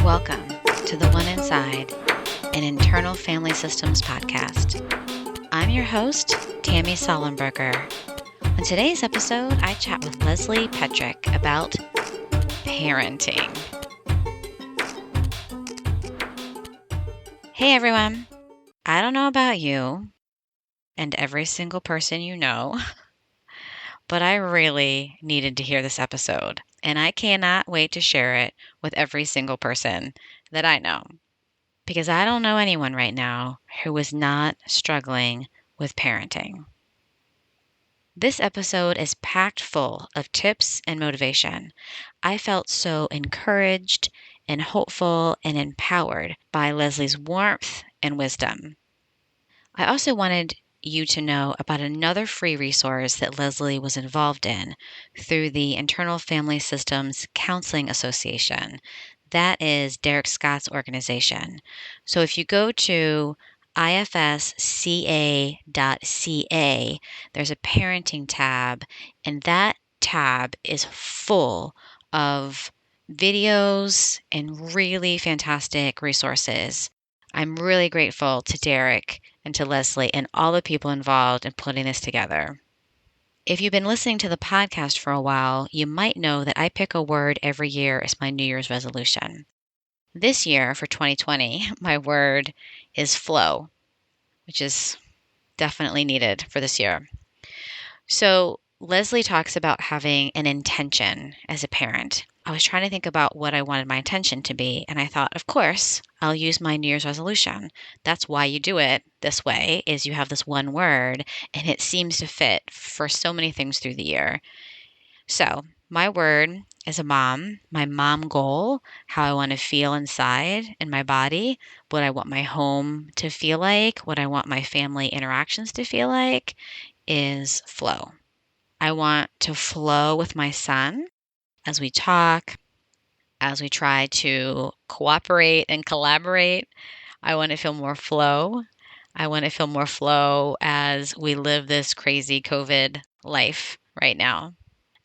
Welcome to The One Inside, an internal family systems podcast. I'm your host, Tammy Sollenberger. On today's episode, I chat with Leslie Petruk about parenting. Hey everyone, I don't know about you and every single person you know, but I really needed to hear this episode, and I cannot wait to share it with every single person that I know, because I don't know anyone right now who is not struggling with parenting. This episode is packed full of tips and motivation. I felt so encouraged and hopeful and empowered by Leslie's warmth and wisdom. I also wanted you to know about another free resource that Leslie was involved in through the Internal Family Systems Counseling Association. That is Derek Scott's organization. So if you go to ifsca.ca, there's a parenting tab, and that tab is full of videos and really fantastic resources. I'm really grateful to Derek and to Leslie and all the people involved in putting this together. If you've been listening to the podcast for a while, you might know that I pick a word every year as my New Year's resolution. This year, for 2020, my word is flow, which is definitely needed for this year. So Leslie talks about having an intention as a parent. I was trying to think about what I wanted my intention to be, and I thought, of course, I'll use my New Year's resolution. That's why you do it this way, is you have this one word, and it seems to fit for so many things through the year. So my word as a mom, my mom goal, how I want to feel inside in my body, what I want my home to feel like, what I want my family interactions to feel like, is flow. I want to flow with my son as we talk, as we try to cooperate and collaborate. I want to feel more flow. I want to feel more flow as we live this crazy COVID life right now.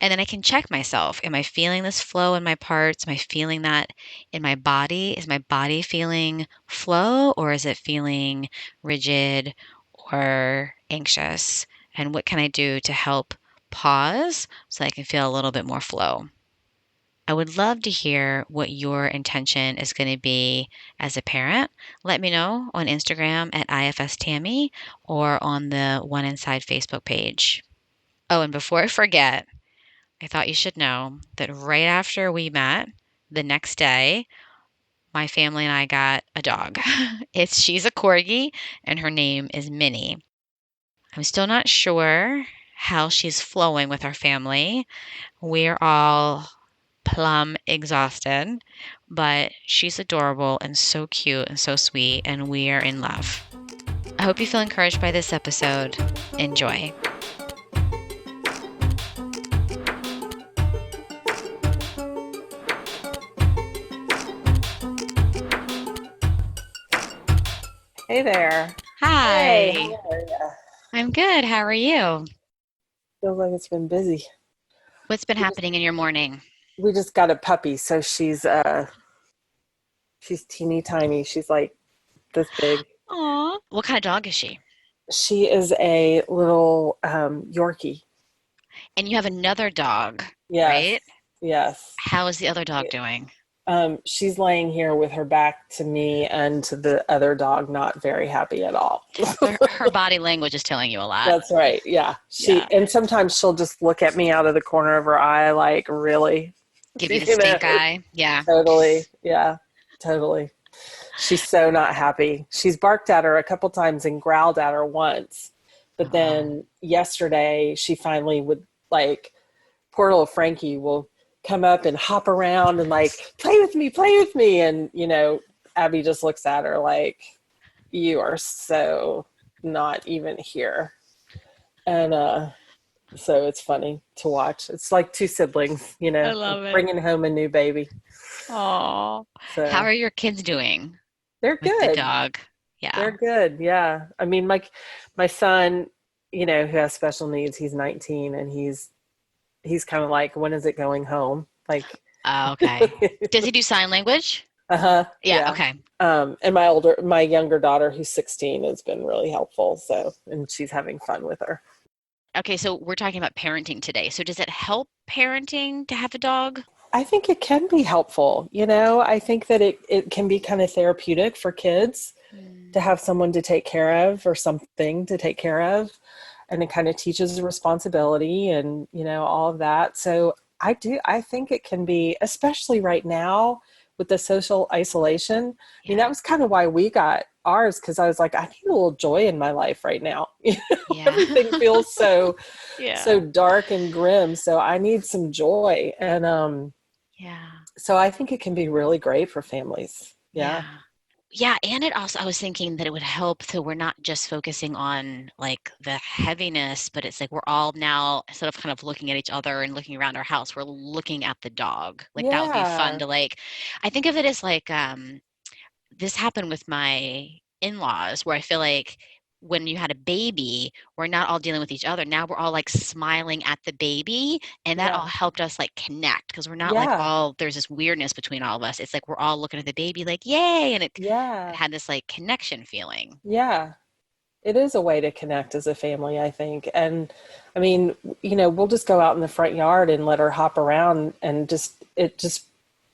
And then I can check myself. Am I feeling this flow in my parts? Am I feeling that in my body? Is my body feeling flow, or is it feeling rigid or anxious? And what can I do to help pause so I can feel a little bit more flow? I would love to hear what your intention is going to be as a parent. Let me know on Instagram at IFS Tammy or on the One Inside Facebook page. Oh, and before I forget, I thought you should know that right after we met, the next day, my family and I got a dog. She's a corgi, and her name is Minnie. I'm still not sure how she's flowing with our family. We're all plumb exhausted, but she's adorable and so cute and so sweet, and we are in love. I hope you feel encouraged by this episode. Enjoy. Hey there. Hi. Hey, how are ya? I'm good. How are you? Feels like it's been busy. What's been happening in your morning? We just got a puppy, so she's teeny tiny. She's like this big. Aw. What kind of dog is she? She is a little Yorkie. And you have another dog, Yes, right? yes. How is the other dog doing? She's laying here with her back to me and to the other dog, not very happy at all. So her body language is telling you a lot. That's right. Yeah. Yeah. And sometimes she'll just look at me out of the corner of her eye, like, really? Give you the stink eye. Yeah. Totally. Yeah, totally. She's so not happy. She's barked at her a couple times and growled at her once. But then yesterday she finally would, like, poor little Frankie will come up and hop around and like, play with me. And, Abby just looks at her like, you are so not even here. And so it's funny to watch. It's like two siblings, I love it. bringing home a new baby. Oh, So how are your kids doing they're with good. the dog? Yeah. They're good. Yeah. I mean, my son, who has special needs, he's 19 and he's kind of like, when is it going home? Like, Oh, okay. Does he do sign language? Uh-huh. Yeah, Yeah. okay. And my younger daughter, who's 16, has been really helpful. So, and she's having fun with her. Okay, so we're talking about parenting today. So does it help parenting to have a dog? I think it can be helpful. I think that it can be kind of therapeutic for kids to Mm, have someone to take care of or something to take care of. And it kind of teaches responsibility and, all of that. So I think it can be, especially right now with the social isolation. I mean, yeah, that was kind of why we got ours, because I was like, I need a little joy in my life right now. yeah, Everything feels so yeah, dark and grim. So I need some joy. And yeah, so I think it can be really great for families. Yeah. yeah. Yeah, and it also, I was thinking that it would help so we're not just focusing on like the heaviness, but it's like we're all now, instead of kind of looking at each other and looking around our house, we're looking at the dog. Like that would be fun Yeah. to like, I think of it as like this happened with my in-laws where I feel like when you had a baby, we're not all dealing with each other. Now we're all like smiling at the baby, and that all Yeah. helped us like connect because we're not like Yeah. all there's this weirdness between all of us. It's like we're all looking at the baby like, yay, and it Yeah. had this like connection feeling. Yeah. It is a way to connect as a family, I think. And I mean, we'll just go out in the front yard and let her hop around, and it just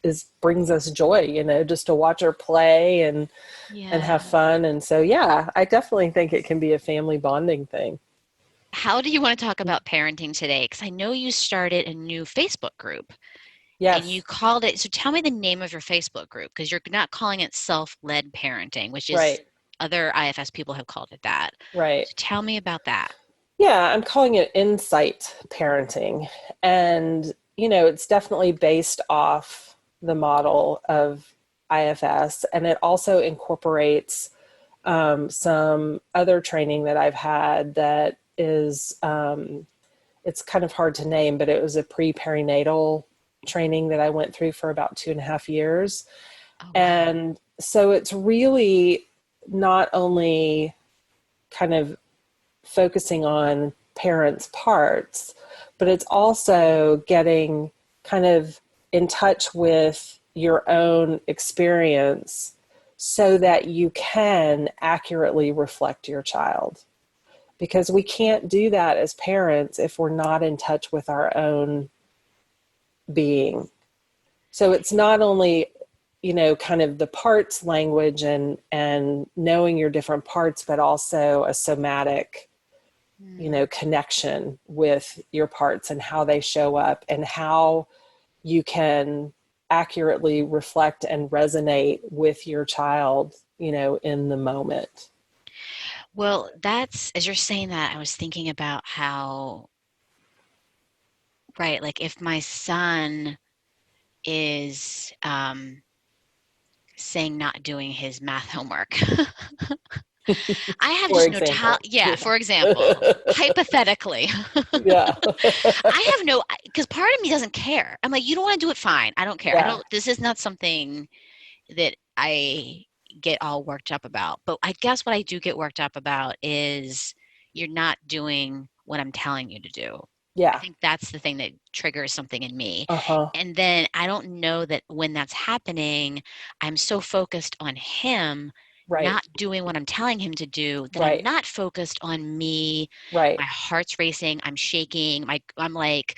is brings us joy, just to watch her play and have Yeah. fun. And so, yeah, I definitely think it can be a family bonding thing. How do you want to talk about parenting today? Because I know you started a new Facebook group. And you Yes. called it, so tell me the name of your Facebook group because you're not calling it self-led parenting, which is Right. other IFS people have called it that. Right. So tell me about that. Yeah, I'm calling it insight parenting. And, it's definitely based off the model of IFS. And it also incorporates some other training that I've had that is, it's kind of hard to name, but it was a pre-perinatal training that I went through for about 2.5 years. Oh, wow. And so it's really not only kind of focusing on parents' parts, but it's also getting kind of in touch with your own experience so that you can accurately reflect your child. Because we can't do that as parents if we're not in touch with our own being. So it's not only, kind of the parts language and knowing your different parts, but also a somatic, Hmm. connection with your parts and how they show up and how you can accurately reflect and resonate with your child, in the moment. Well, that's, as you're saying that, I was thinking about how, right, like if my son is saying not doing his math homework, I have For just no talent. example. Yeah, Yeah. for example, hypothetically, Yeah. I have no, because part of me doesn't care. I'm like, you don't want to do it, fine. I don't care. I Yeah. don't, this is not something that I get all worked up about. But I guess what I do get worked up about is you're not doing what I'm telling you to do. I Yeah. think that's the thing that triggers something in me. Uh-huh. And then I don't know that when that's happening, I'm so focused on him Right. not doing what I'm telling him to do that I'm Right. not focused on me. Right. My heart's racing, I'm shaking, I'm like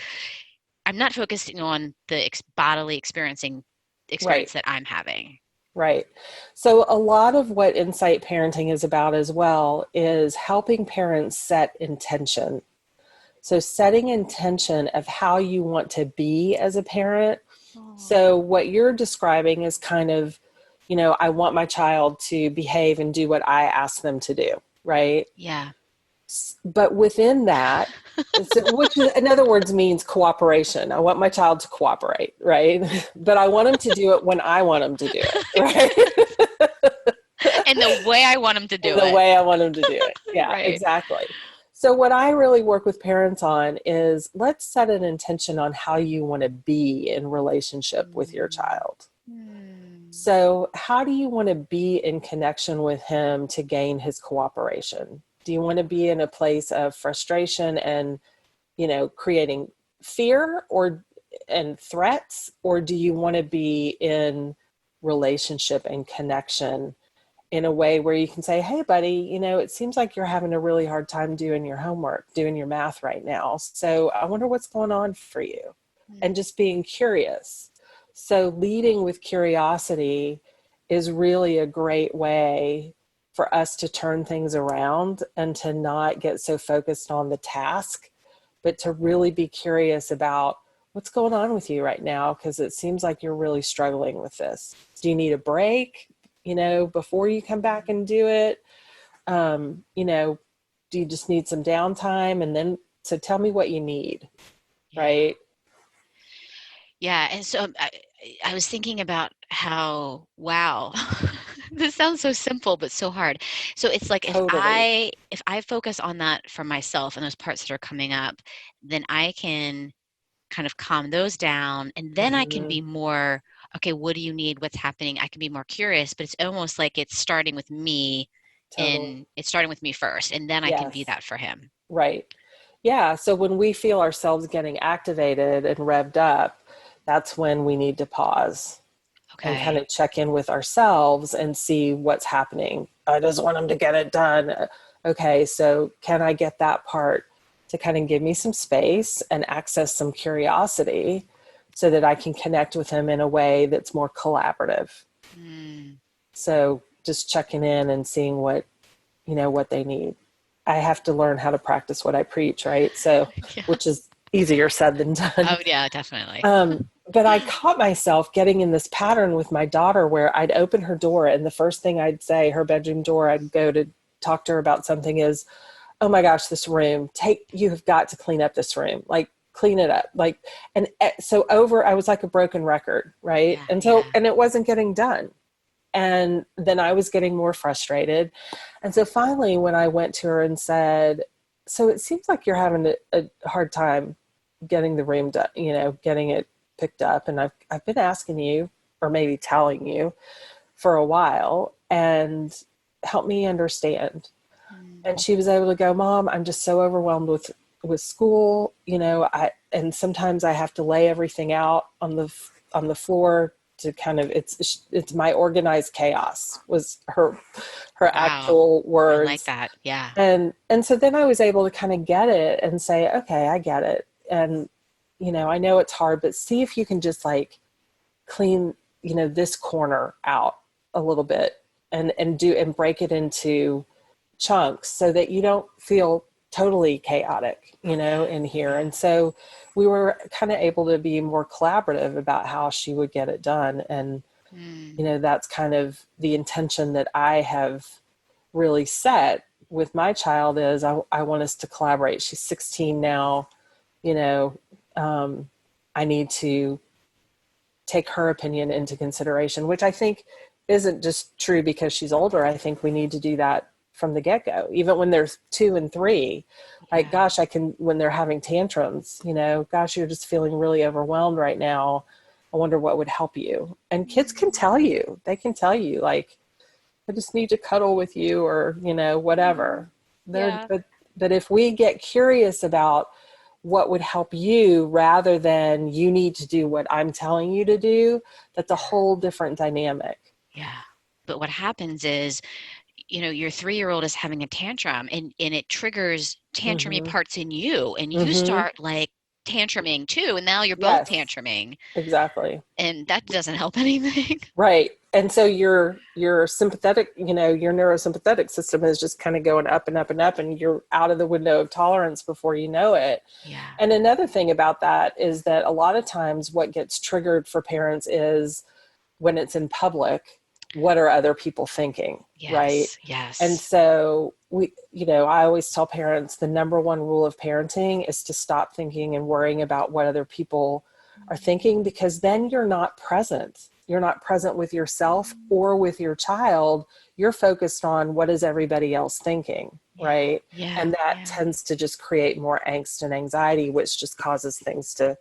I'm not focusing on the bodily experience Right. that I'm having. Right. So, a lot of what insight parenting is about as well is helping parents set intention. So, setting intention of how you want to be as a parent. Oh, So, what you're describing is kind of, I want my child to behave and do what I ask them to do, right? yeah. But within that, which in other words means cooperation. I want my child to cooperate, right? But I want them to do it when I want them to do it, right? And the way I want him to In do the it. way I want them to do it. Yeah, Right. exactly. So, what I really work with parents on is let's set an intention on how you want to be in relationship with your Mm. child. Hmm. So, how do you want to be in connection with him to gain his cooperation? Do you want to be in a place of frustration and, creating fear or and threats, or do you want to be in relationship and connection in a way where you can say, hey, buddy, it seems like you're having a really hard time doing your homework, doing your math right now. So I wonder what's going on for you. And Mm. just being curious. So leading with curiosity is really a great way for us to turn things around and to not get so focused on the task, but to really be curious about what's going on with you right now, because it seems like you're really struggling with this. Do you need a break, before you come back and do it? Do you just need some downtime? And then, so tell me what you need, Yeah. right? Yeah. And so I was thinking about how, wow, this sounds so simple, but so hard. So it's like Totally. if I focus on that for myself and those parts that are coming up, then I can kind of calm those down, and then I can Mm-hmm. be more, okay, what do you need? What's happening? I can be more curious, but it's almost like it's starting with me, Totally. and it's starting with me first, and then I can be Yes. that for him. Right. Yeah. So when we feel ourselves getting activated and revved up, that's when we need to pause and kind Okay. of check in with ourselves and see what's happening. I just want them to get it done. Okay, so can I get that part to kind of give me some space and access some curiosity so that I can connect with him in a way that's more collaborative? Mm. So just checking in and seeing what they need. I have to learn how to practice what I preach, right? So, Yeah. which is easier said than done. Oh, yeah, definitely. But I caught myself getting in this pattern with my daughter where I'd open her door, and the first thing I'd say, her bedroom door, I'd go to talk to her about something is, oh my gosh, this room, you have got to clean up this room. Like, clean it up. Like, and so I was like a broken record, right? Yeah, And yeah. and it wasn't getting done. And then I was getting more frustrated. And so finally, when I went to her and said, so it seems like you're having a hard time getting the room done, getting it picked up. And I've been asking you, or maybe telling you for a while, and help me understand. Mm. And she was able to go, Mom, I'm just so overwhelmed with school. And sometimes I have to lay everything out on the floor to kind of, it's my organized chaos, was her Wow. actual I like words. that. Yeah. And so then I was able to kind of get it and say, okay, I get it. And I know it's hard, but see if you can just like clean, this corner out a little bit, and break it into chunks so that you don't feel totally chaotic, Yeah. in here. Yeah. And so we were kind of able to be more collaborative about how she would get it done. And, Mm. that's kind of the intention that I have really set with my child is I want us to collaborate. She's 16 now, you know, um, I need to take her opinion into consideration, which I think isn't just true because she's older. I think we need to do that from the get go, even when they're 2 and 3. Like, Yeah. gosh, when they're having tantrums, gosh, you're just feeling really overwhelmed right now. I wonder what would help you. And kids can Mm. tell you, like, I just need to cuddle with you, or, Mm. whatever. They're, Yeah. but if we get curious about what would help you rather than you need to do what I'm telling you to do, that's a Yeah. whole different dynamic. Yeah. But what happens is, your 3-year-old is having a tantrum, and it triggers tantrumy Mm-hmm. parts in you, and you Mm-hmm. start like tantruming too, and now you're both Yes, tantruming, exactly. and that doesn't help anything. Right. And so your sympathetic, your neurosympathetic system is just kind of going up and up and up, and you're out of the window of tolerance before you know it. Yeah. And another thing about that is that a lot of times what gets triggered for parents is when it's in public, what are other people thinking, right? Yes. And Yes. so I always tell parents the number one rule of parenting is to stop thinking and worrying about what other people are thinking, because then you're not present. You're not present with yourself or with your child. You're focused on what is everybody else thinking, Yeah. right? Yeah. And that Yeah. tends to just create more angst and anxiety, which just causes things to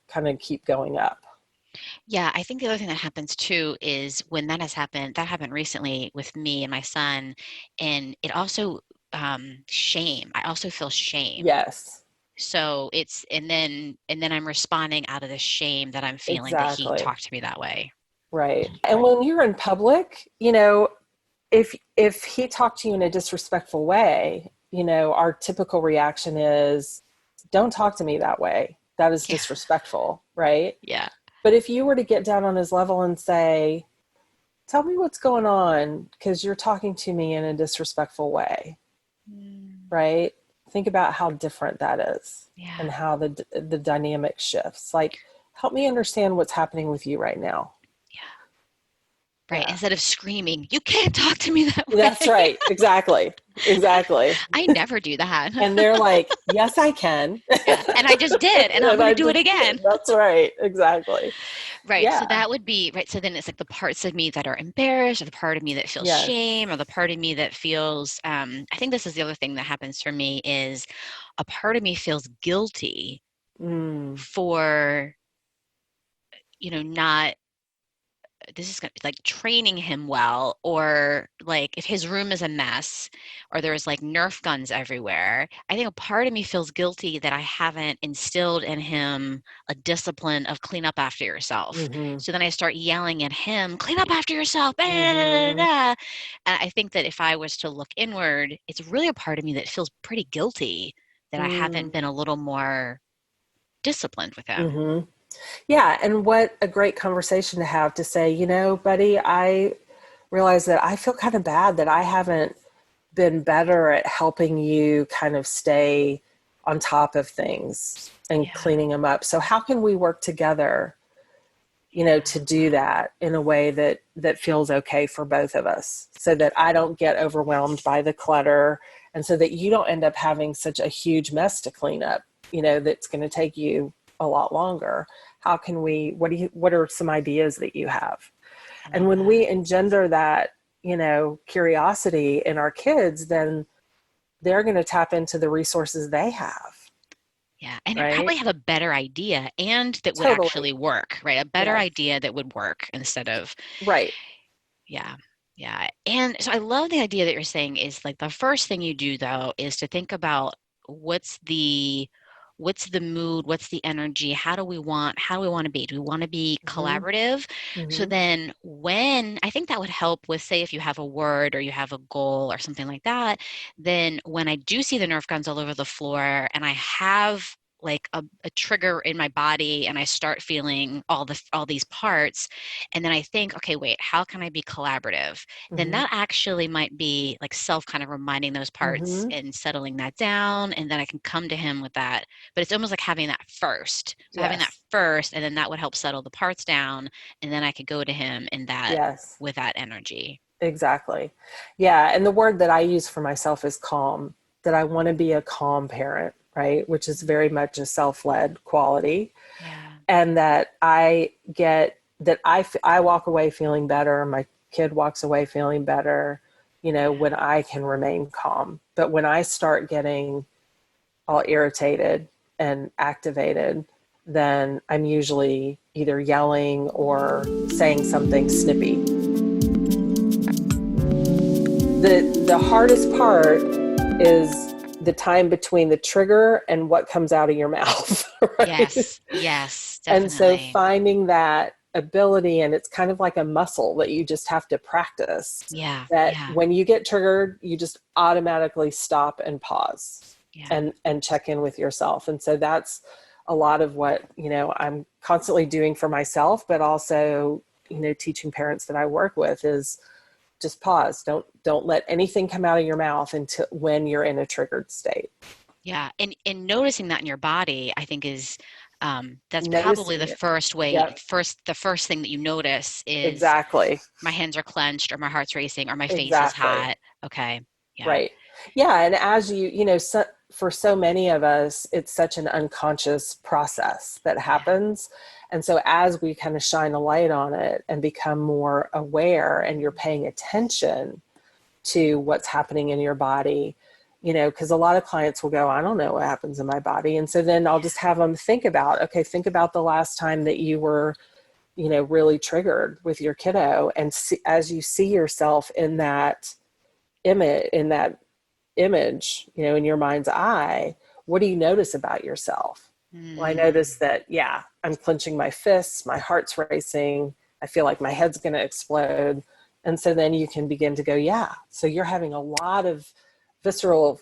kind of keep going up. Yeah, I think the other thing that happens too is when that happened recently with me and my son, and it also shame. I also feel shame. Yes, So it's and then I'm responding out of the shame that I'm feeling that he exactly. talked to me that way. Right. And when you're in public, if he talked to you in a disrespectful way, our typical reaction is, don't talk to me that way. That is Yeah. disrespectful, right? Yeah. But if you were to get down on his level and say, tell me what's going on because you're talking to me in a disrespectful way, Mm, right? Think about how different that is yeah. and how the dynamic shifts. Like, help me understand what's happening with you right now. Yeah. Right. Yeah. Instead of screaming, you can't talk to me that That's way. right. Exactly. Exactly. I never do that. And they're like, yes, I can. Yeah. And I just did, and I'm And going to I do it just again. did. That's right. Exactly. Right. So Yeah. that would be, right. So then it's like the parts of me that are embarrassed, or the part of me that feels Yes. shame, or the part of me that feels, I think this is the other thing that happens for me is a part of me feels guilty Mm. for, not this is like training him well, or like if his room is a mess or there's like Nerf guns everywhere. I think a part of me feels guilty that I haven't instilled in him a discipline of clean up after yourself. Mm-hmm. So then I start yelling at him, clean up after yourself. Blah, blah, blah, Mm-hmm. blah. And I think that if I was to look inward, it's really a part of me that feels pretty guilty that I haven't Mm. been a little more disciplined with him. Mm-hmm. Yeah. And what a great conversation to have, to say, buddy, I realize that I feel kind of bad that I haven't been better at helping you kind of stay on top of things and Yeah. cleaning them up. So how can we work together, to Yeah. do that in a way that feels okay for both of us, so that I don't get overwhelmed by the clutter, and so that you don't end up having such a huge mess to clean up, that's going to take you a lot longer. How can we, what are some ideas that you have? I And love when that. we engender that, curiosity in our kids, then they're going to tap into the resources they have, Yeah, and right? probably have a better idea and that would Totally. actually work, right? A better Yes. idea that would work instead of, Right. yeah, yeah. And so I love the idea that you're saying is like the first thing you do though is to think about what's the what's the mood, what's the energy, how do we want to be? Do we want to be Mm-hmm. collaborative? So Mm-hmm. then when I think that would help with, say, if you have a word or you have a goal or something like that, then when I do see the Nerf guns all over the floor and I have like a trigger in my body and I start feeling all these parts, and then I think, okay, wait, how can I be collaborative? Then Mm-hmm. that actually might be like self kind of reminding those parts Mm-hmm. and settling that down, and then I can come to him with that. But it's almost like having that first. So having that Yes. first, and then that would help settle the parts down, and then I could go to him in that Yes. with that energy. Exactly. Yeah. And the word that I use for myself is calm, that I want to be a calm parent, right? Which is very much a self-led quality. Yeah. And that I walk away feeling better. My kid walks away feeling better, Yeah. when I can remain calm. But when I start getting all irritated and activated, then I'm usually either yelling or saying something snippy. The hardest part is the time between the trigger and what comes out of your mouth, right? Yes. Yes. And so Definitely. finding that ability, and it's kind of like a muscle that you just have to practice, Yeah. that Yeah. when you get triggered, you just automatically stop and pause Yeah. and check in with yourself. And so that's a lot of what, I'm constantly doing for myself, but also, teaching parents that I work with is just pause. Don't let anything come out of your mouth until when you're in a triggered state. Yeah. And noticing that in your body, I think is that's probably Noticing the it. first way, Yep, the first thing that you notice is exactly. my hands are clenched or my heart's racing or my face is Exactly. hot. Okay. Yeah. Right. Yeah. And as for so many of us, it's such an unconscious process that Yeah. happens. And so as we kind of shine a light on it and become more aware, and you're paying attention to what's happening in your body, because a lot of clients will go, I don't know what happens in my body. And so then I'll just have them think about, okay, think about the last time that you were, really triggered with your kiddo. And as you see yourself in that image, in your mind's eye, what do you notice about yourself? Well, I Mm, notice that, yeah, I'm clenching my fists, my heart's racing, I feel like my head's going to explode. And so then you can begin to go, yeah, so you're having a lot of visceral,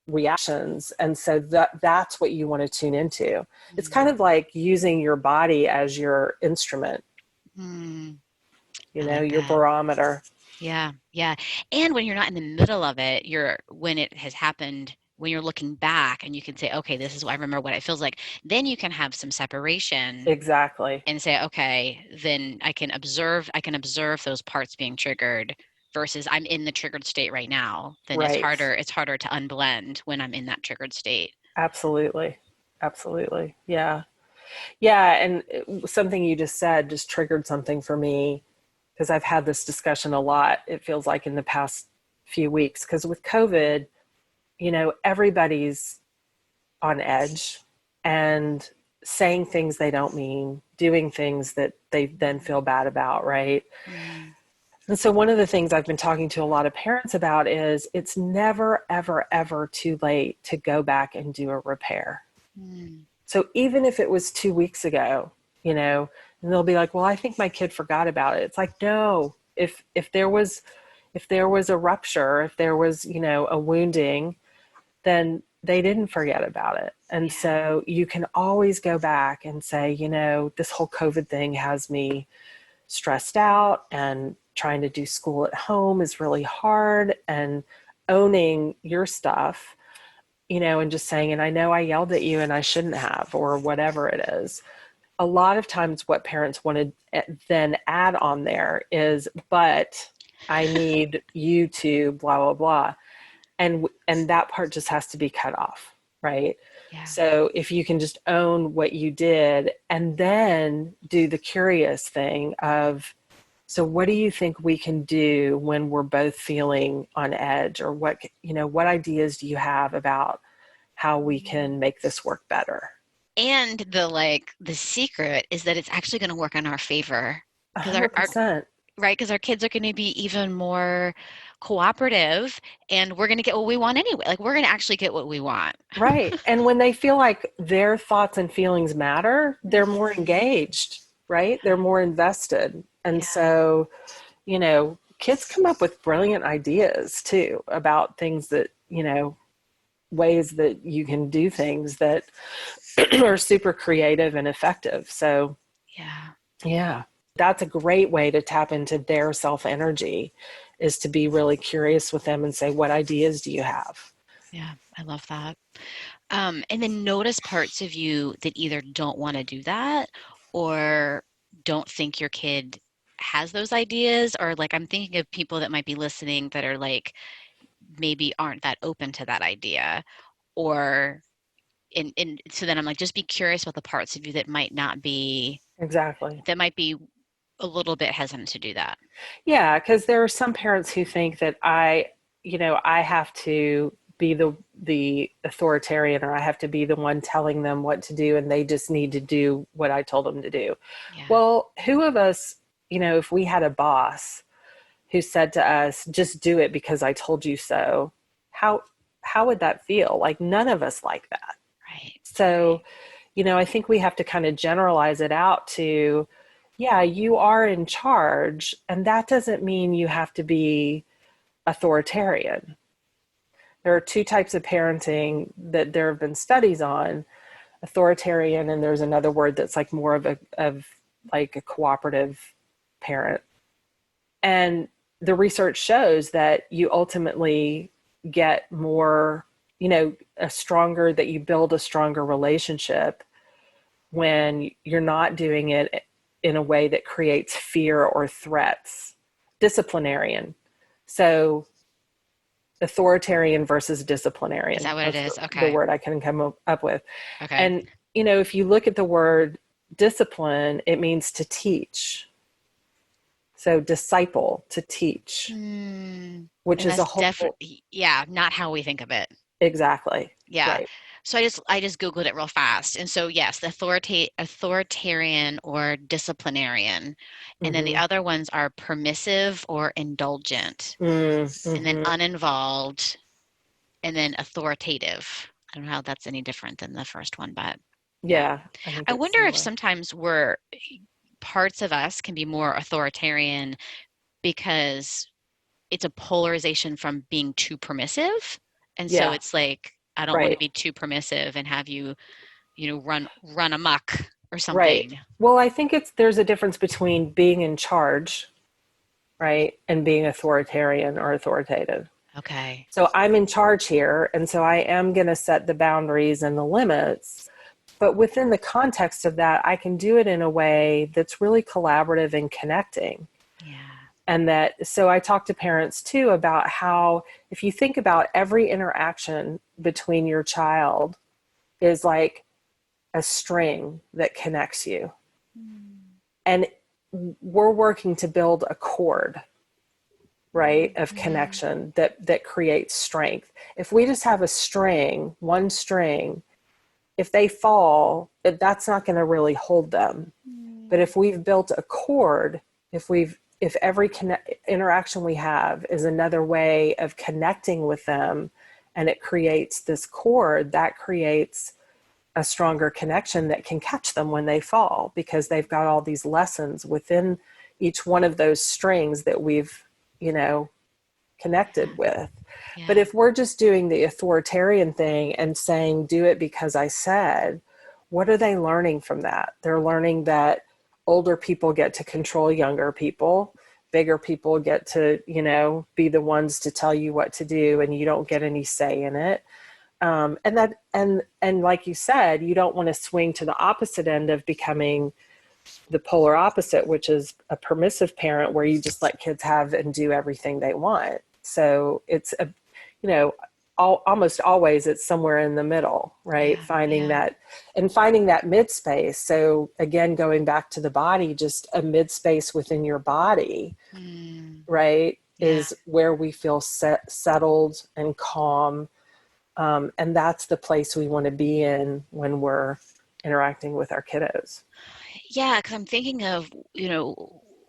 reactions. And so that's what you want to tune into. It's kind of like using your body as your instrument, Mm, I like your that. barometer. Yeah, yeah. And when you're not in the middle of it, when it has happened, when you're looking back and you can say, okay, this is what I remember what it feels like, then you can have some separation Exactly. and say, okay, then I can observe those parts being triggered versus I'm in the triggered state right now. Then Right. it's harder to unblend when I'm in that triggered state. Absolutely. Absolutely. Yeah. Yeah. And something you just said just triggered something for me because I've had this discussion a lot, it feels like in the past few weeks. Because with COVID, everybody's on edge and saying things they don't mean, doing things that they then feel bad about, right? Mm, And so, one of the things I've been talking to a lot of parents about is it's never, ever, ever too late to go back and do a repair. mm, So, even if it was 2 weeks ago, and they'll be like, well, I think my kid forgot about it. It's like, no, if there was a rupture, if there was, a wounding, then they didn't forget about it. And yeah. so you can always go back and say, this whole COVID thing has me stressed out, and trying to do school at home is really hard, and owning your stuff, and just saying, and I know I yelled at you and I shouldn't have, or whatever it is. A lot of times what parents want to then add on there is, but I need you to blah, blah, blah. And that part just has to be cut off, right? Yeah. So if you can just own what you did and then do the curious thing of, so what do you think we can do when we're both feeling on edge, or what ideas do you have about how we can make this work better? And the secret is that it's actually going to work in our favor A because hundred our percent. right, because our kids are going to be even more cooperative and we're going to get what we want anyway. Like we're going to actually get what we want. Right. And when they feel like their thoughts and feelings matter, they're more Mhm. engaged, right? They're more invested. And Yeah. so, kids come up with brilliant ideas too about things that, ways that you can do things that are super creative and effective. So, Yeah. yeah, that's a great way to tap into their self energy, is to be really curious with them and say, what ideas do you have? Yeah. I love that. And then notice parts of you that either don't want to do that or don't think your kid has those ideas, or like I'm thinking of people that might be listening that are like maybe aren't that open to that idea, or and so then I'm like, just be curious about the parts of you Exactly. that might be a little bit hesitant to do that. Yeah, because there are some parents who think that I have to be the authoritarian, or I have to be the one telling them what to do, and they just need to do what I told them to do. Yeah. Well, who of us, if we had a boss who said to us, "Just do it because I told you so," how how would that feel? Like none of us like that. Right. So, I think we have to kind of generalize it out to, yeah, you are in charge, and that doesn't mean you have to be authoritarian. There are two types of parenting that there have been studies on: authoritarian, and there's another word that's like more of like a cooperative parent. And the research shows that you ultimately get more, that you build a stronger relationship when you're not doing it in a way that creates fear or threats. Disciplinarian. So authoritarian versus Is disciplinarian. that what it That's is? the Okay. word I can come up with. Okay. And, if you look at the word discipline, it means to teach. So disciple, to teach, Hmm. which And is a that's whole, definitely, yeah, not how we think of it. exactly. Yeah. Right. So I just Googled it real fast. And so yes, the authoritarian or disciplinarian. And then the Mm-hmm. other ones are permissive or indulgent. And then Mm-hmm. uninvolved, and then authoritative. I don't know how that's any different than the first one, but yeah. Yeah, I think I it's wonder if similar. sometimes parts of us can be more authoritarian because it's a polarization from being too permissive. And so Yeah. it's like, I don't want to Right. be too permissive and have you, run amok or Right. something. Well, I think there's a difference between being in charge, right, and being authoritarian or authoritative. Okay. So I'm in charge here, and so I am going to set the boundaries and the limits. But within the context of that, I can do it in a way that's really collaborative and connecting. Yeah. And so I talk to parents too about how, if you think about every interaction between your child is like a string that connects you. And we're working to build a cord, right, of Mm-hmm. connection that creates strength. If we just have a string, one string, if they fall, that's not going to really hold them. But if we've built a cord, if every interaction we have is another way of connecting with them, and it creates this cord that creates a stronger connection that can catch them when they fall, because they've got all these lessons within each one of those strings that we've, you know, connected with. But Yeah. if we're just doing the authoritarian thing and saying, do it because I said, what are they learning from that? They're learning that older people get to control younger people. Bigger people get to, be the ones to tell you what to do, and you don't get any say in it. And like you said, you don't want to swing to the opposite end of becoming the polar opposite, which is a permissive parent where you just let kids have and do everything they want. So it's you know, almost always it's somewhere in the middle, right? Yeah. Finding Yeah. that and finding that mid space. So again, going back to the body, just a mid space within your body, Mm. right, Yeah. is where we feel settled and calm. And that's the place we want to be in when we're interacting with our kiddos. Yeah, because I'm thinking of,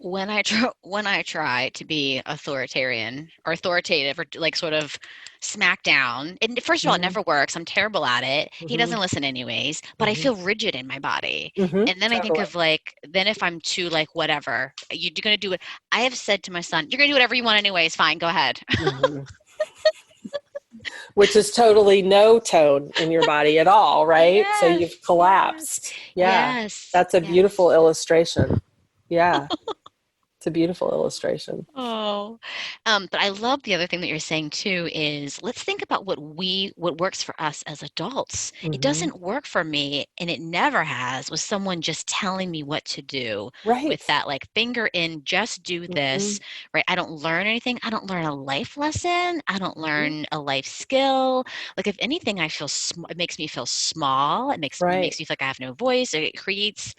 when I try to be authoritarian or authoritative or like sort of smack down. And first of all, it Mm-hmm. never works. I'm terrible at it. He Mm-hmm. doesn't listen anyways, but I Mm-hmm. feel rigid in my body. Mm-hmm. And then I think Totally. of like, then if I'm too like whatever, you're gonna do it. I have said to my son, "You're gonna do whatever you want anyways. Fine, go ahead." Mm-hmm. Which is totally no tone in your body at all, right? So Yes, you've yes, collapsed. Yeah. yes, That's a beautiful yes. illustration. Yeah. It's a beautiful illustration. Oh, but I love the other thing that you're saying too is let's think about what works for us as adults. It Mm-hmm. doesn't work for me, and it never has, with someone just telling me what to do Right. with that like finger in, just do Mm-hmm. this, right? I don't learn anything. I don't learn a life lesson. I don't Mm-hmm. learn a life skill. Like if anything, it makes me feel small. It makes Right. me feel like I have no voice. It creates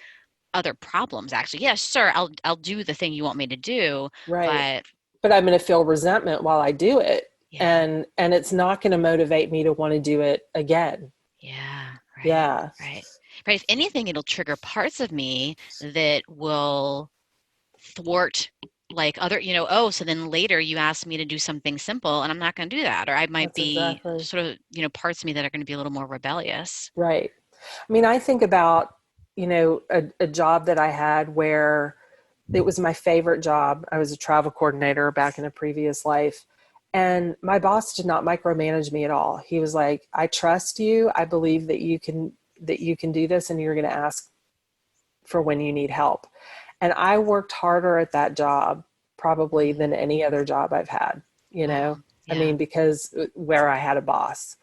other problems actually. Yes, sir, I'll do the thing you want me to do, Right. but But I'm going to feel resentment while I do it. yeah, And it's not going to motivate me to want to do it again. yeah, right, Yeah. right. Right. If anything, it'll trigger parts of me that will thwart like other, oh, so then later you ask me to do something simple and I'm not going to do that. Or I might That's be exactly sort of, parts of me that are going to be a little more rebellious. right. I mean, I think about, a job that I had where it was my favorite job. I was a travel coordinator back in a previous life. And my boss did not micromanage me at all. He was like, I trust you. I believe that you can do this, and you're going to ask for when you need help. And I worked harder at that job probably Mm, than any other job I've had, you know? wow. I Yeah. mean, because where I had a boss,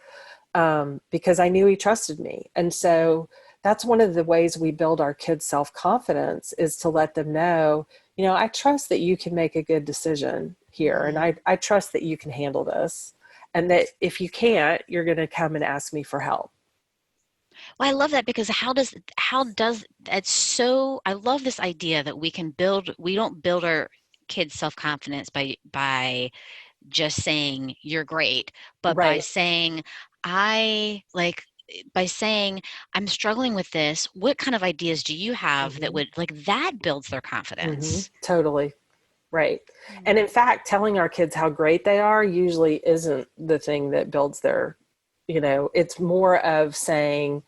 because I knew he trusted me. And so that's one of the ways we build our kids' self-confidence, is to let them know, I trust that you can make a good decision here. And Mm. I trust that you can handle this. And that if you can't, you're going to come and ask me for help. Well, I love that because how does that's so I love this idea that we don't build our kids' self-confidence by just saying you're great, but by Right. saying I like by saying I'm struggling with this, what kind of ideas do you have that Mm-hmm. would like that builds their Mm-hmm. confidence? Totally. Right. And Mm. in fact, telling our kids how great they are usually isn't the thing that builds their, it's more of saying,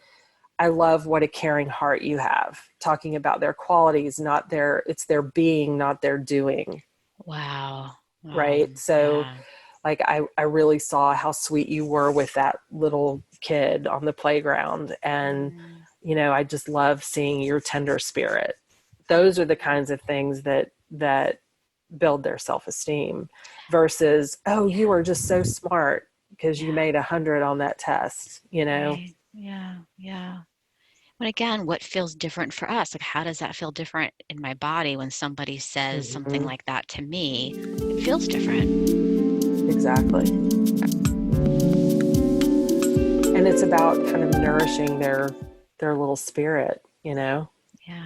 I love what a caring heart you have, talking about their qualities, it's their being, not their doing. Wow. Right. So Yeah. like I really saw how sweet you were with that little kid on the playground. And, Mm, I just love seeing your tender spirit. Those are the kinds of things that build their self-esteem versus, oh, yeah. you are just so smart because you Yeah. made 100 on that test. Right. Yeah. Yeah. But again, what feels different for us? Like, how does that feel different in my body when somebody says something Hmm. like that to me? It feels different. Exactly. And it's about kind of nourishing their little spirit. Yeah.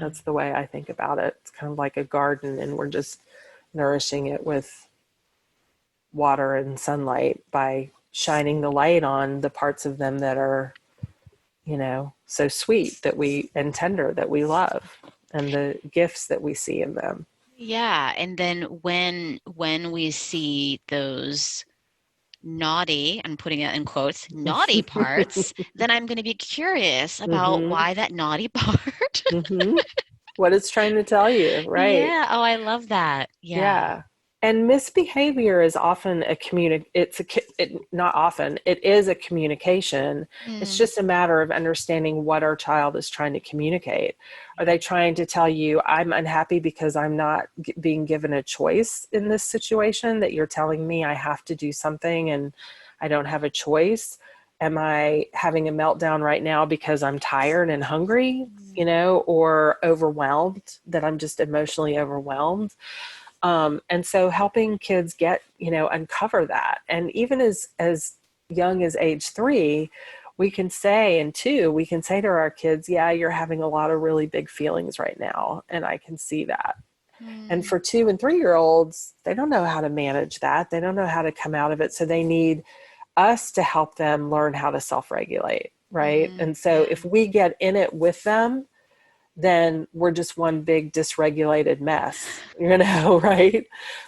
That's the way I think about it. It's kind of like a garden, and we're just nourishing it with water and sunlight by shining the light on the parts of them that are, so sweet that we and tender that we love, and the gifts that we see in them. Yeah. And then when we see those naughty, I'm putting it in quotes, naughty parts, then I'm going to be curious about Mm-hmm. why that naughty part. Mm-hmm. What it's trying to tell you, right? Yeah. Oh, I love that. Yeah. Yeah. And misbehavior is often not often, it is a communication. It's Mm, just a matter of understanding what our child is trying to communicate. Are yeah. they trying to tell you, I'm unhappy because I'm not being given a choice in this situation, that you're telling me I have to do something and I don't have a choice? Am I having a meltdown right now because I'm tired and hungry, Mm, or overwhelmed, that I'm just emotionally overwhelmed? And so helping kids uncover that. And even as young as age 3, we can say, and 2, we can say to our kids, yeah, you're having a lot of really big feelings right now, and I can see that. And mm, for 2 and 3 year olds, they don't know how to manage that. They don't know how to come out of it. So they need us to help them learn how to self-regulate, right? mm, And so yeah. if we get in it with them, then we're just one big dysregulated mess, right?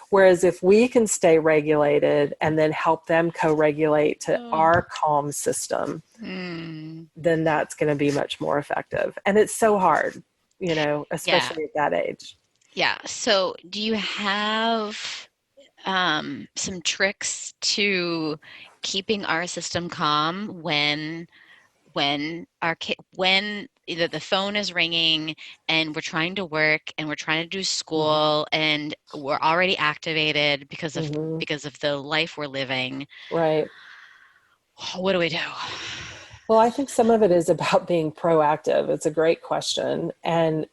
Whereas if we can stay regulated and then help them co-regulate to Oh. our calm system, Mm, then that's going to be much more effective. And it's so hard, yeah. especially at that age. Yeah. So, do you have some tricks to keeping our system calm when either the phone is ringing and we're trying to work and we're trying to do Mm-hmm. school and we're already activated Mm-hmm. because of the life we're living? Right. What do we do? Well, I think some of it is about being proactive. It's a great question. And,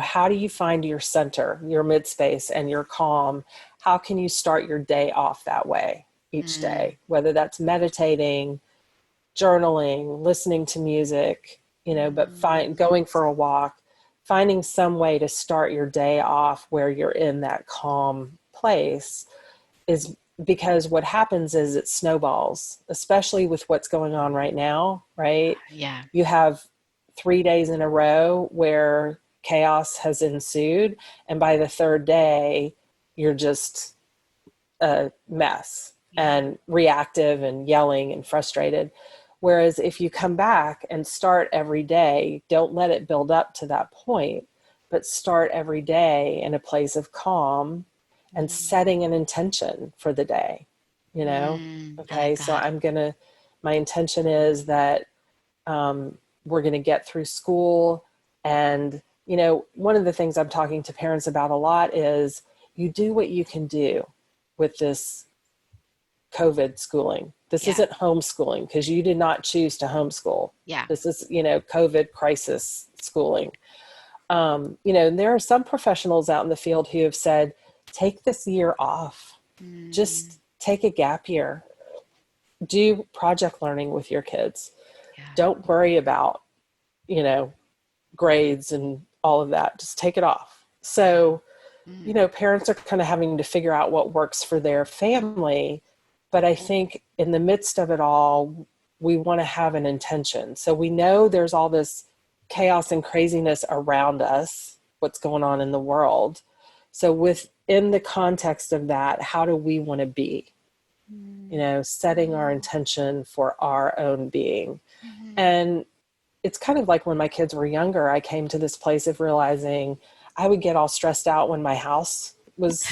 how do you find your center, your mid space, and your calm? How can you start your day off that way each Mm, day? Whether that's meditating, journaling, listening to music, but mm, going for a walk, finding some way to start your day off where you're in that calm place is, because what happens is it snowballs, especially with what's going on right now, right? yeah. You have 3 days in a row where chaos has ensued. And by the third day, you're just a mess Yeah. and reactive and yelling and frustrated. Whereas if you come back and start every day, don't let it build up to that point, but start every day in a place of calm and Mm, setting an intention for the day. I like Okay, so that. my intention is that we're going to get through school. And, one of the things I'm talking to parents about a lot is you do what you can do with this COVID schooling. This Yeah. isn't homeschooling because you did not choose to homeschool. Yeah. This is, COVID crisis schooling. And there are some professionals out in the field who have said, take this year off, Mm, just take a gap year, do project learning with your kids. yeah. Don't worry about, you know, grades and all of that. Just take it off. Yeah. So, Mm, parents are kind of having to figure out what works for their family. But I think in the midst of it all, we want to have an intention. So we know there's all this chaos and craziness around us, what's going on in the world. So within the context of that, how do we want to be? mm, Setting our mm, intention for our own being. mhm. And it's kind of like when my kids were younger, I came to this place of realizing I would get all stressed out when my house was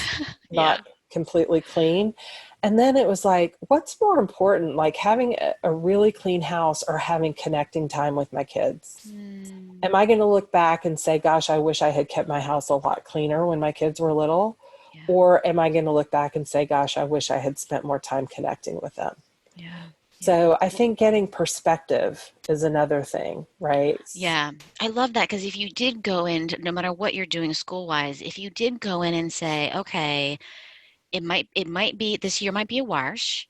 Yeah. not completely clean. And then it was like, what's more important, like having a really clean house or having connecting time with my kids? Mm, Am I going to look back and say, gosh, I wish I had kept my house a lot cleaner when my kids were little? yeah. Or am I going to look back and say, gosh, I wish I had spent more time connecting with them? Yeah. Yeah. So I think getting perspective is another thing, right? Yeah, I love that because if you did go in, no matter what you're doing school-wise, if you did go in and say, okay, it might be this year might be a wash,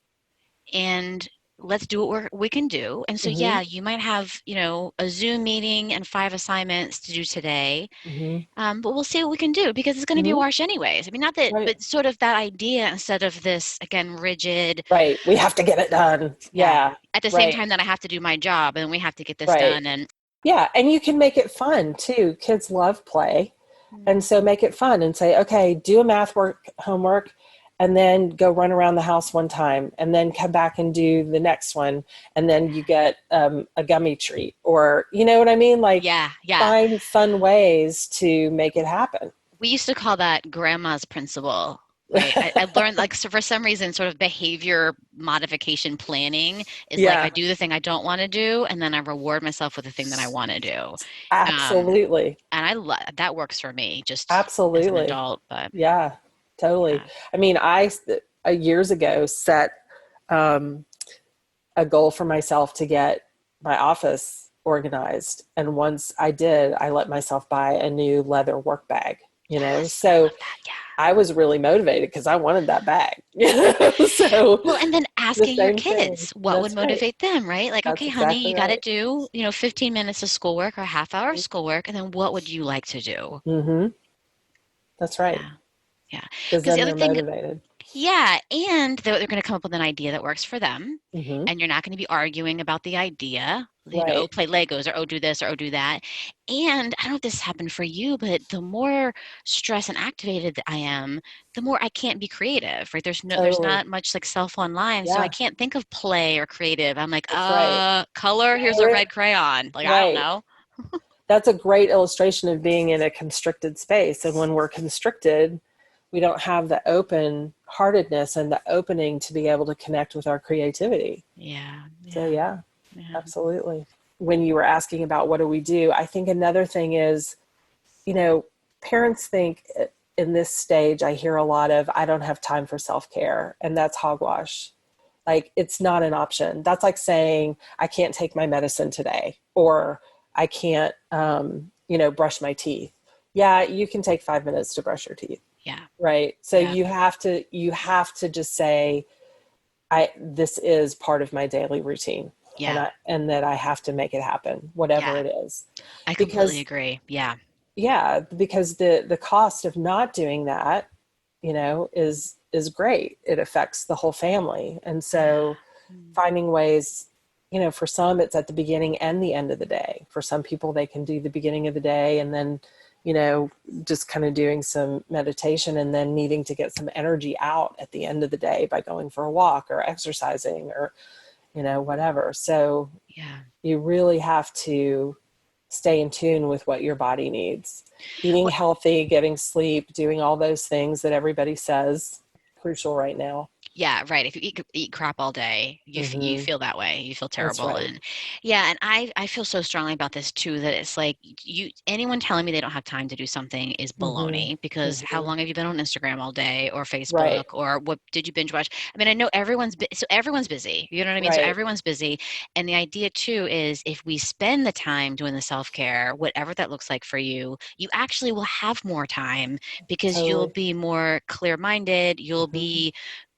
and let's do what we can do. And so Mm-hmm. yeah, you might have, a Zoom meeting and 5 assignments to do today. Mm-hmm. But we'll see what we can do because it's going to be a Mm-hmm. wash anyways. I mean, not that, Right. but sort of that idea instead of this, again, rigid, Right. We have to get it done. yeah, Yeah. at the same Right. time that I have to do my job and we have to get this Right. done. And Yeah. And you can make it fun too. Kids love play. And so make it fun and say, okay, do a math homework and then go run around the house one time and then come back and do the next one. And then you get a gummy treat, or, you know what I mean? Like yeah, yeah. find fun ways to make it happen. We used to call that grandma's principle, right? I learned like so for some reason, sort of behavior modification planning is like I Yeah, do the thing I don't want to do, and then I reward myself with the thing that I want to do. Um, absolutely. and I love that works for me just as an Absolutely. adult, but Yeah, totally. yeah. I mean, I years ago set um, a goal for myself to get my office organized. And once I did, I let myself buy a new leather work bag, you know? Yes, I So love that. Yeah. I was really motivated because I wanted that bag. So Well, and then the asking your same thing. kids what would That's right. motivate them, right? Like, That's okay, honey, exactly you got to right. do, 15 minutes of schoolwork or a half hour of schoolwork, and then what would you like to do? Mm-hmm. That's right. Yeah. Yeah. Because Because the then other they're thing, motivated. yeah, and they're going to come up with an idea that works for them, Mm-hmm. and you're not going to be arguing about the idea, oh, Right. play Legos or oh, do this or oh, do that. And I don't know if this happened for you, but the more stressed and activated that I am, the more I can't be creative, right? There's Totally. not much like self online, so I Yeah. can't think of play or creative. I'm like, That's right. color, here's a Parent, red crayon. Like, I don't right. know. That's a great illustration of being in a constricted space. And when we're constricted, we don't have the open heartedness and the opening to be able to connect with our creativity. Yeah, So, yeah, yeah, yeah. absolutely. When you were asking about what do we do, I think another thing is, you know, parents think in this stage, I hear a lot of, I don't have time for self care. And that's hogwash. Like, it's not an option. That's like saying, I can't take my medicine today, or I can't, brush my teeth. Yeah, you can take 5 minutes to brush your teeth, Yeah, right? So yeah, you have to just say, this is part of my daily routine, yeah, and that I have to make it happen, whatever yeah. it is. I completely Because agree. Yeah, yeah, because the cost of not doing that, is great. It affects the whole family. And yeah. so Mm. finding ways, for some it's at the beginning and the end of the day. For some people they can do the beginning of the day and then, just kind of doing some meditation and then needing to get some energy out at the end of the day by going for a walk or exercising or, whatever. So Yeah. you really have to stay in tune with what your body needs. Eating Well, healthy, getting sleep, doing all those things that everybody says crucial right now. yeah, right. If you eat crap all day, you Mm-hmm. feel that way. You feel That's terrible, right. and yeah, and I feel so strongly about this too. That it's like anyone telling me they don't have time to do something is Mm-hmm. baloney. Because how Mm-hmm. long have you been on Instagram all day or Facebook Right. or what did you binge watch? I mean, I know so everyone's busy. You know what I mean? So Right. everyone's busy, and the idea too is if we spend the time doing the self care, whatever that looks like for you, you actually will have more time because you'll Totally. be more clear minded. You'll Mm-hmm. be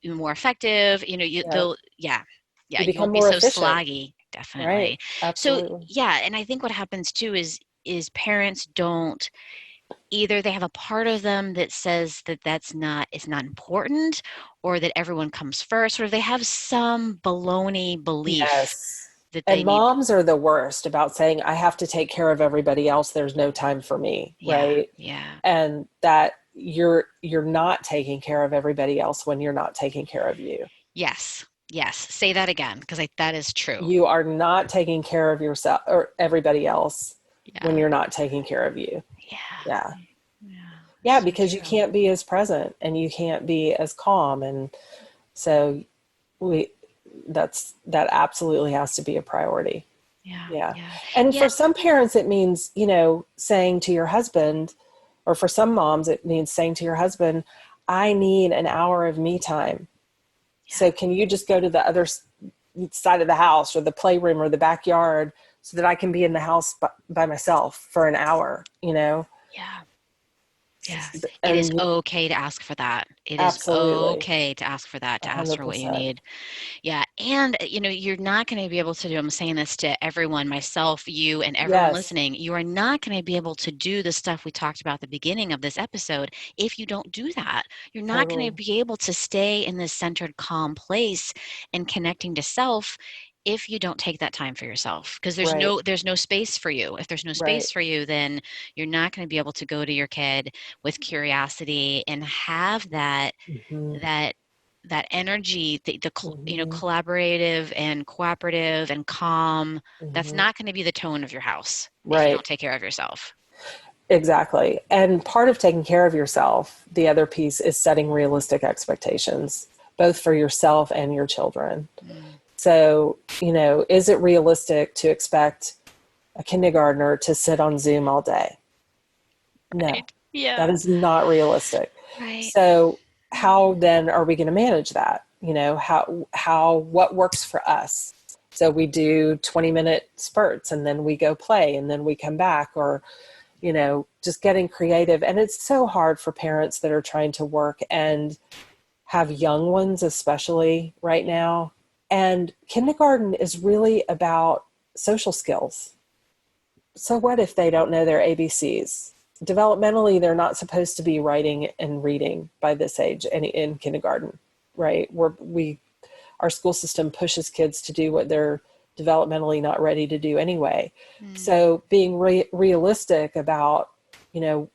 more effective, Yeah. they'll yeah, yeah, You you become won't be more so efficient. sloggy, Right. definitely. So Absolutely. yeah, and I think what happens too is parents don't either they have a part of them that says that that's not it's not important or that everyone comes first or they have some baloney belief Yes. that they And need. moms are the worst about saying, I have to take care of everybody else. There's no time for me. Yeah, Right. yeah, And that you're not taking care of everybody else when you're not taking care of you. yes, Yes. Say that again, because that is true. You are not taking care of yourself or everybody else when Yeah. you're not taking care of you. Yeah. Yeah. Yeah. Yeah, So because you true. can't be as present and you can't be as calm. And so we, that absolutely has to be a priority. Yeah. Yeah. Yeah. And Yeah. for some parents, it means, saying to your husband, or for some moms, it means saying to your husband, I need an hour of me time. Yeah. So can you just go to the other side of the house or the playroom or the backyard so that I can be in the house by myself for an hour? Yeah. Yeah. It is And okay to ask for that. It is absolutely, okay to ask for that, to ask for what you 100%. need. Yeah. And, you're not going to be able to do, I'm saying this to everyone, myself, you, and everyone Yes, listening, you are not going to be able to do the stuff we talked about at the beginning of this episode if you don't do that. You're not going to totally. be able to stay in this centered, calm place and connecting to self if you don't take that time for yourself, because Right, there's no space for you. If there's no right. space for you, then you're not going to be able to go to your kid with curiosity and have Hmm. that that energy, Hmm. collaborative and cooperative and calm. That's Hmm. not going to be the tone of your house if you Right. don't take care of yourself. Exactly. And part of taking care of yourself, the other piece is setting realistic expectations, both for yourself and your children. Mm, So, is it realistic to expect a kindergartner to sit on Zoom all day? No, right. that Yeah. is not realistic. Right. So, how then are we going to manage that? What works for us? So we do 20-minute spurts and then we go play and then we come back, or just getting creative. And it's so hard for parents that are trying to work and have young ones, especially right now. And kindergarten is really about social skills. So what if they don't know their ABCs? Developmentally, they're not supposed to be writing and reading by this age in kindergarten, right? Our school system pushes kids to do what they're developmentally not ready to do anyway. Mm, So being realistic about, you know,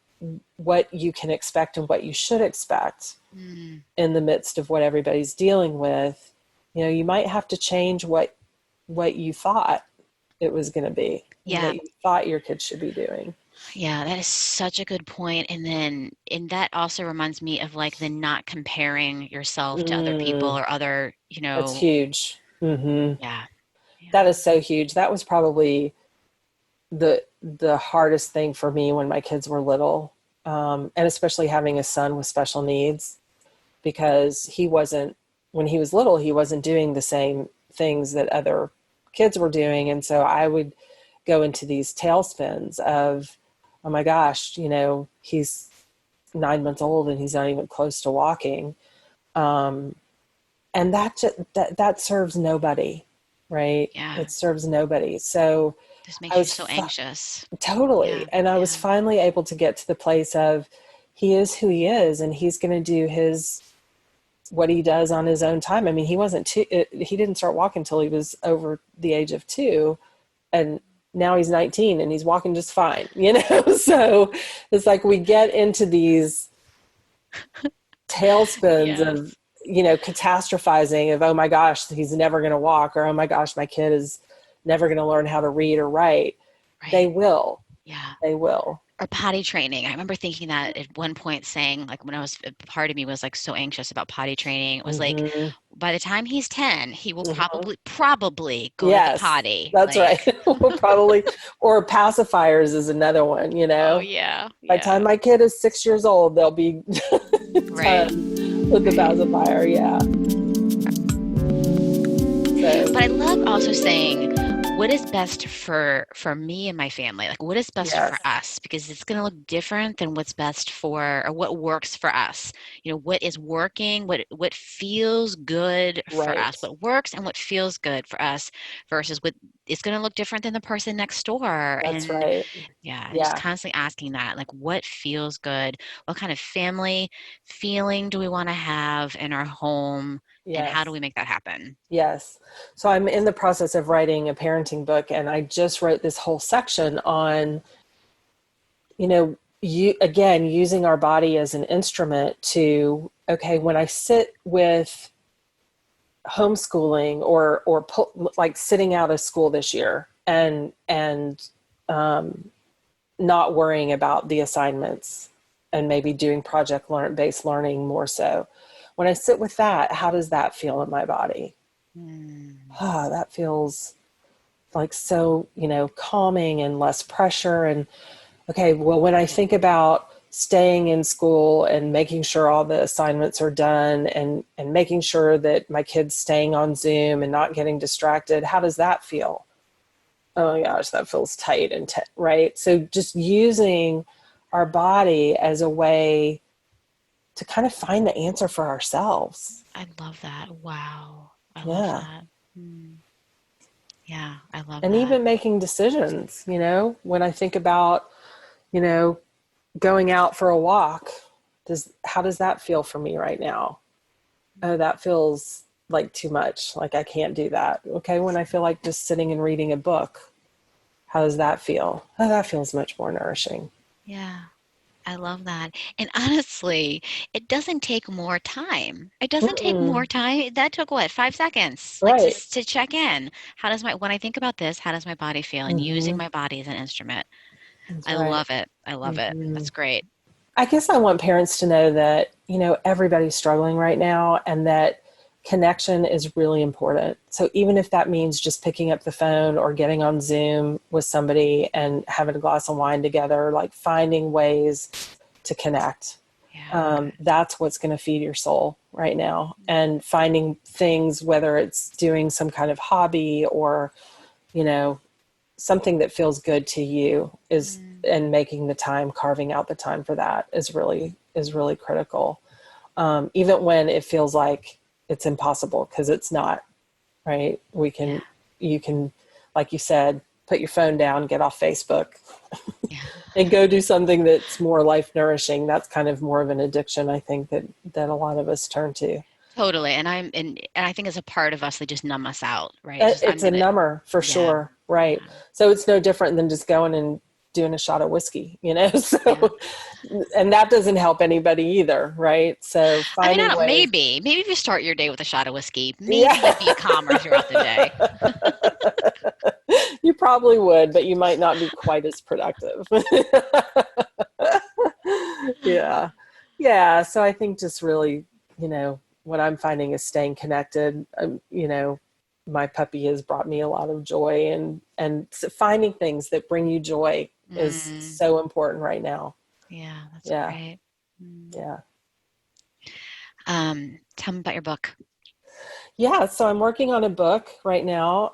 what you can expect and what you should expect mm. in the midst of what everybody's dealing with, you might have to change what you thought it was going to be, Yeah. what you thought your kids should be doing. Yeah, that is such a good point. And that also reminds me of like the not comparing yourself to other people Mm, or other, that's huge. Hmm. yeah. Yeah. That is so huge. That was probably the hardest thing for me when my kids were little, and especially having a son with special needs, because when he was little, he wasn't doing the same things that other kids were doing. And so I would go into these tailspins of, oh my gosh, he's 9 months old and he's not even close to walking. Um, and that serves nobody, right? Yeah. It serves nobody. So This I makes you was so anxious. totally, Yeah. and I was Yeah. finally able to get to the place of he is who he is, and he's going to do his what he does on his own time. I mean, he didn't start walking until he was over the age of 2, and now he's 19 and he's walking just fine. So it's like we get into these tailspins Yeah. of catastrophizing of, oh my gosh, he's never going to walk, or oh my gosh, my kid is never going to learn how to read or write. Right. Yeah. They will. Or potty training. I remember thinking that at one point, saying, like, when I was, part of me was like so anxious about potty training. It was like, Hmm. by the time he's 10, he will Hmm. probably go to the Yes, potty. that's right. Like, We'll probably, or pacifiers is another one. oh yeah, By the time yeah. my kid is 6 years old, they'll be Right. done with the Right. pacifier. Yeah. But I So, love also saying what is best for me and my family. Like what is best for yes, us, because it's going to look different than what's best for, or what works for us. What is working, what feels good for us, right. what works and what feels good for us versus what it's going to look different than the person next door. That's And right. yeah, and just Yeah. constantly asking that, like what feels good? What kind of family feeling do we want to have in our home? And how do Yes. we make that happen? Yes. So I'm in the process of writing a parenting book, and I just wrote this whole section on, you again using our body as an instrument to, okay, when I sit with homeschooling like sitting out of school this year and not worrying about the assignments and maybe doing based learning more so. When I sit with that, how does that feel in my body? Mm. That feels like so, calming and less pressure. And okay, well, when I think about staying in school and making sure all the assignments are done and making sure that my kid's staying on Zoom and not getting distracted, how does that feel? Oh my gosh, that feels tight and right? So just using our body as a way to kind of find the answer for ourselves. I love that. Wow. I love Yeah. that. Mm. Yeah, I love And that. even making decisions, when I think about, you know, going out for a walk, how does that feel for me right now? Oh, that feels like too much. Like I can't do that. Okay. When I feel like just sitting and reading a book, how does that feel? Oh, that feels much more nourishing. Yeah. I love that. And honestly, it doesn't take more time. It doesn't take more Mm-mm. time. That took what, 5 seconds? Like Right. to check in. When I think about this, how does my body feel? And using Mm-hmm. my body as an instrument. That's I right. love it. I love it. Mm-hmm. That's great. I guess I want parents to know that, everybody's struggling right now and that connection is really important. So even if that means just picking up the phone or getting on Zoom with somebody and having a glass of wine together, like finding ways to connect. Yeah. That's what's going to feed your soul right now. And finding things, whether it's doing some kind of hobby or, you know, something that feels good to you Mm, and making the time, carving out the time for that is really critical. Even when it feels like it's impossible, because it's not, right? yeah. You can, like you said, put your phone down, get off Facebook Yeah. and go do something that's more life nourishing. That's kind of more of an addiction, I think, that a lot of us turn to. Totally. And I think as a part of us, they just numb us out, right? It's just I'm It's a gonna number for yeah. sure, right? Yeah. So it's no different than just going and doing a shot of whiskey, Yeah. So, and that doesn't help anybody either, right? So I mean, I finding don't ways, maybe if you start your day with a shot of whiskey, maybe yeah, you'd be calmer throughout the day. you probably would, but you might not be quite as productive. Yeah, yeah. So I think just really, what I'm finding is staying connected. My puppy has brought me a lot of joy, and finding things that bring you joy is Mm, so important right now. yeah, that's Yeah, great. Mm. yeah, Tell me about your book. yeah. So I'm working on a book right now.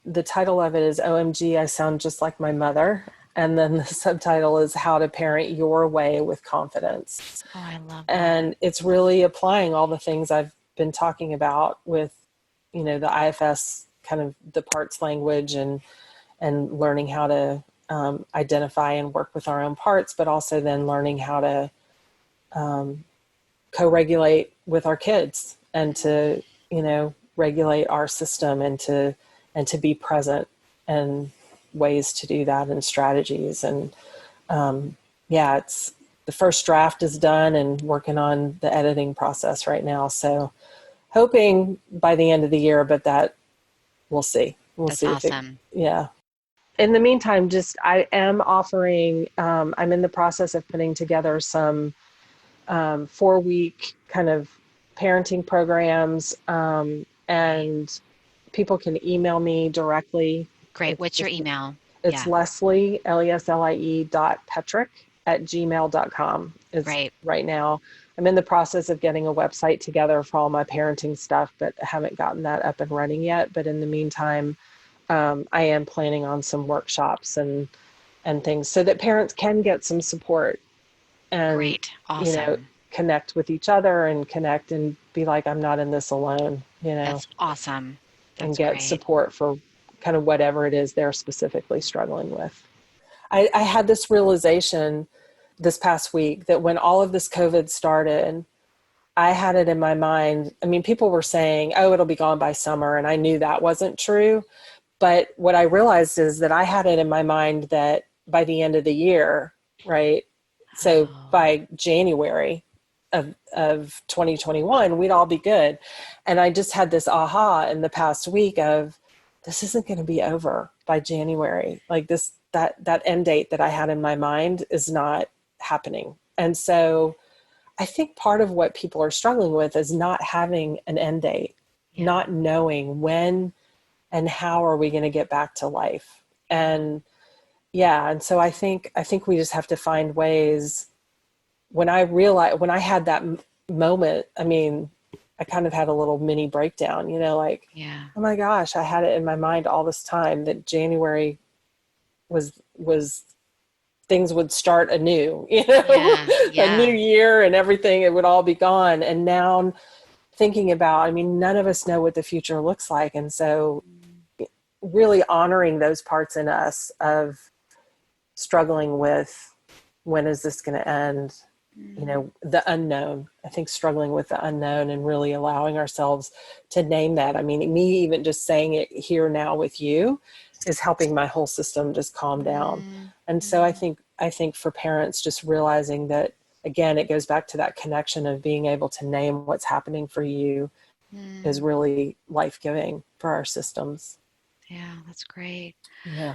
The title of it is "OMG, I Sound Just Like My Mother," and then the subtitle is "How to Parent Your Way with Confidence." Oh, I love that. And it's really applying all the things I've been talking about with, the IFS kind of the parts language and learning how to identify and work with our own parts, but also then learning how to co-regulate with our kids and to, regulate our system and to be present and ways to do that and strategies. And yeah, it's the first draft is done and working on the editing process right now. So hoping by the end of the year, but that we'll see. We'll That's see if it, awesome. yeah. In the meantime, I am offering, I'm in the process of putting together some 4-week kind of parenting programs. And people can email me directly. Great. It's What's your just email? It's Yeah, Leslie, Leslie.Petruk @gmail.com is great. right now. I'm in the process of getting a website together for all my parenting stuff, but haven't gotten that up and running yet. But in the meantime, I am planning on some workshops and things so that parents can get some support and, Great. you know, Awesome. connect with each other and connect and be like, I'm not in this alone, That's awesome. and That's get great. support for kind of whatever it is they're specifically struggling with. I had this realization this past week that when all of this COVID started, I had it in my mind. I mean, people were saying, oh, it'll be gone by summer. And I knew that wasn't true. But what I realized is that I had it in my mind that by the end of the year, right? So Oh, by January, of 2021, we'd all be good. And I just had this aha in the past week of, this isn't going to be over by January. Like that end date that I had in my mind is not happening. And so I think part of what people are struggling with is not having an end date, not knowing when and how are we going to get back to life. And and so I think we just have to find ways. When I had that moment, I mean, I kind of had a little mini breakdown, like, oh my gosh, I had it in my mind all this time that January was things would start anew, a new year and everything, it would all be gone. And now I'm thinking about, I mean, none of us know what the future looks like. And so really honoring those parts in us of struggling with, when is this going to end? The unknown. I think struggling with the unknown and really allowing ourselves to name that. I mean, me even just saying it here now with you is helping my whole system just calm down. And so I think for parents, just realizing that, again, it goes back to that connection of being able to name what's happening for you is really life-giving for our systems. Yeah, that's great. Yeah.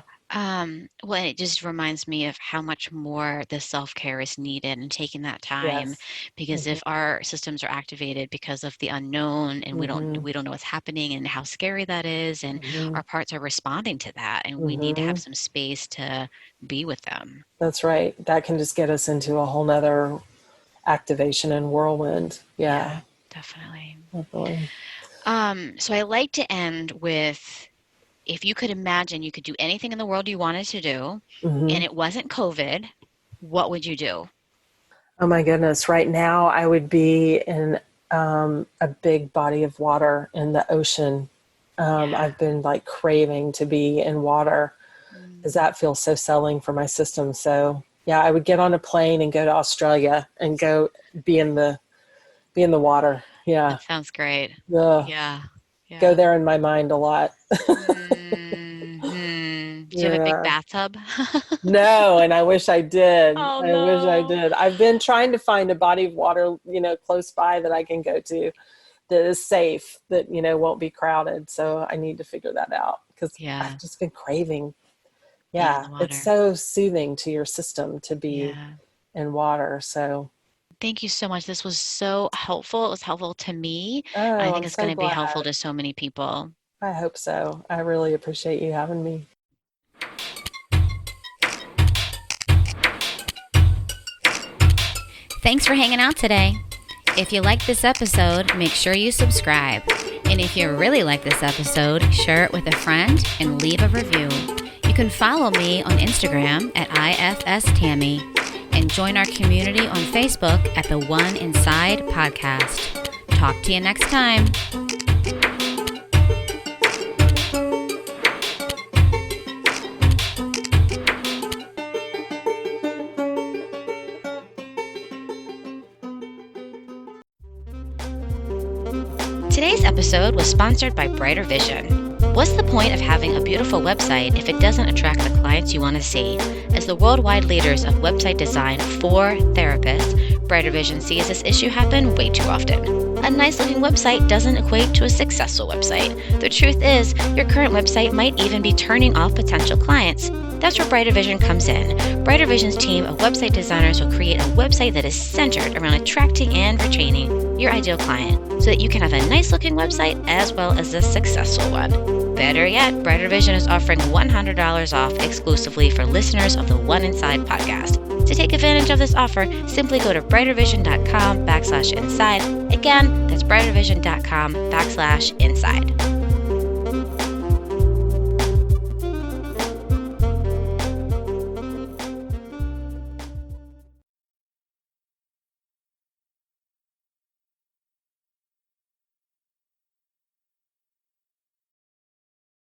Well, it just reminds me of how much more the self-care is needed and taking that time, because if our systems are activated because of the unknown and we don't know what's happening and how scary that is, and our parts are responding to that, and we need to have some space to be with them. That's right. That can just get us into a whole nother activation and whirlwind. Yeah, definitely. So I like to end with, if you could imagine you could do anything in the world you wanted to do, and it wasn't COVID, what would you do? Oh my goodness. Right now I would be in a big body of water in the ocean. I've been like craving to be in water because that feels so settling for my system. So I would get on a plane and go to Australia and go be in the water. Yeah. That sounds great. Yeah. Go there in my mind a lot. Do you have a big bathtub? No, and I wish I did. Oh, I wish I did. I've been trying to find a body of water, close by that I can go to that is safe, that, won't be crowded. So I need to figure that out because I've just been craving. Yeah, it's so soothing to your system to be in water. So thank you so much. This was so helpful. It was helpful to me. Oh, I think it's going to be helpful to so many people. I hope so. I really appreciate you having me. Thanks for hanging out today. If you liked this episode, make sure you subscribe. And if you really like this episode, share it with a friend and leave a review. You can follow me on Instagram at IFS Tammy and join our community on Facebook at the One Inside Podcast. Talk to you next time. Today's episode was sponsored by Brighter Vision. What's the point of having a beautiful website if it doesn't attract the clients you want to see? As the worldwide leaders of website design for therapists, Brighter Vision sees this issue happen way too often. A nice-looking website doesn't equate to a successful website. The truth is, your current website might even be turning off potential clients. That's where Brighter Vision comes in. Brighter Vision's team of website designers will create a website that is centered around attracting and retaining your ideal client so that you can have a nice-looking website as well as a successful one. Better yet, Brighter Vision is offering $100 off exclusively for listeners of the One Inside podcast. To take advantage of this offer, simply go to brightervision.com/inside. Again, that's brightervision.com/inside.